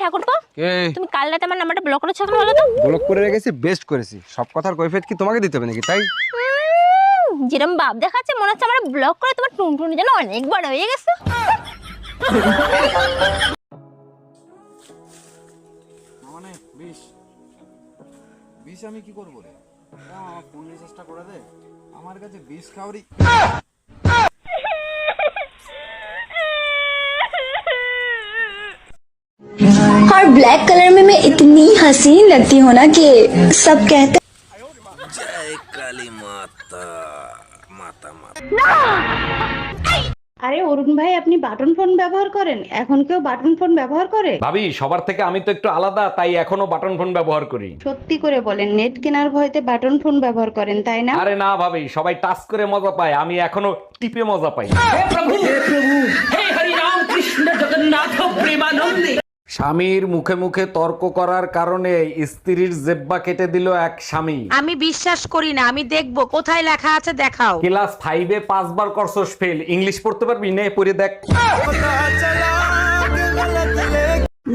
ঠাকুরপো, কে? তুমি কাল রাতে আমার নাম্বারটা ব্লক করেছো কেন বলো তো? ব্লক করে রেখেছি, বেস্ট করেছি। সব কথার কৈফিয়ত কি তোমাকে দিতে হবে নাকি? তাই যেরকম ভাব দেখাচ্ছে মনে হচ্ছে আমার ব্লক করে তোমার টুনটুনি যেন অনেক বড় হয়ে গেছে। মানে বিষ বিষ আমি কি করবো রে? আমার ফোন রিচার্জটা করে দে, আমার কাছে বিষ খাওয়ারই। और ब्लैक कलर में मैं इतनी हसीन लगती हूँ ना कि सब कहते জয় কালী মাতা মাতা মাতা। আরে অরুণ ভাই, আপনি বাটন ফোন ব্যবহার করেন? এখন কেউ বাটন ফোন ব্যবহার করে? ভাবি, সবার থেকে আমি তো একটু আলাদা, তাই এখনো বাটন ফোন ব্যবহার করি। সত্যি করে বলেন, নেট কেনার ভয়তে বাটন ফোন ব্যবহার করেন তাই না? আরে না ভাবি, সবাই টাচ করে মজা পায়, আমি এখনো টিপে মজা পাই। স্বামীর মুখে মুখে তর্ক করার কারণে স্ত্রীর জেব্বা কেটে দিল এক স্বামী। আমি বিশ্বাস করি না, আমি দেখবো কোথায় লেখা আছে, দেখাও। ক্লাস 5-এ 5 বার করছস ফেল, ইংলিশ পড়তে পারবি? নে পড়ে দেখ।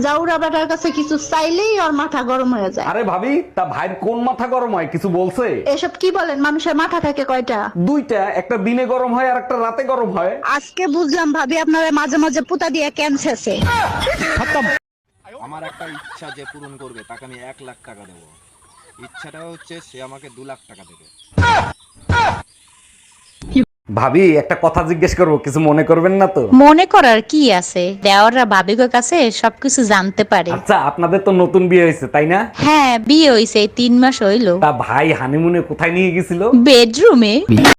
জাউরা বেটার কাছে কিছু চাইলেই ওর মাথা গরম হয়ে যায়। আরে ভাবি, তা ভাইয়ের কোন মাথা গরম হয়, কিছু বলছে? এসব কি বলেন? মানুষের মাথা থাকে কয়টা? দুইটা, একটা দিনে গরম হয় আর একটা রাতে গরম হয়। আজকে বুঝলাম ভাবি আপনারা মাঝে মাঝে পুতা দিয়ে ক্যান্সারছে। আমার একটা ইচ্ছা যে পূরণ করবে তাকে আমি 1,00,000 টাকা দেবো। ইচ্ছাটা হচ্ছে সে আমাকে 2,00,000 টাকা দেবে। ভাবি, একটা কথা জিজ্ঞেস করবো, কিছু মনে করবেন না তো? মনে করার কি আছে, দেওয়াররা ভাবিকের কাছে সবকিছু জানতে পারে। আচ্ছা, আপনাদের তো নতুন বিয়ে হয়েছে তাই না? হ্যাঁ, বিয়ে হইছে, 3 মাস হইলো। তা ভাই হানিমুনে কোথায় নিয়ে গেছিল? বেডরুমে।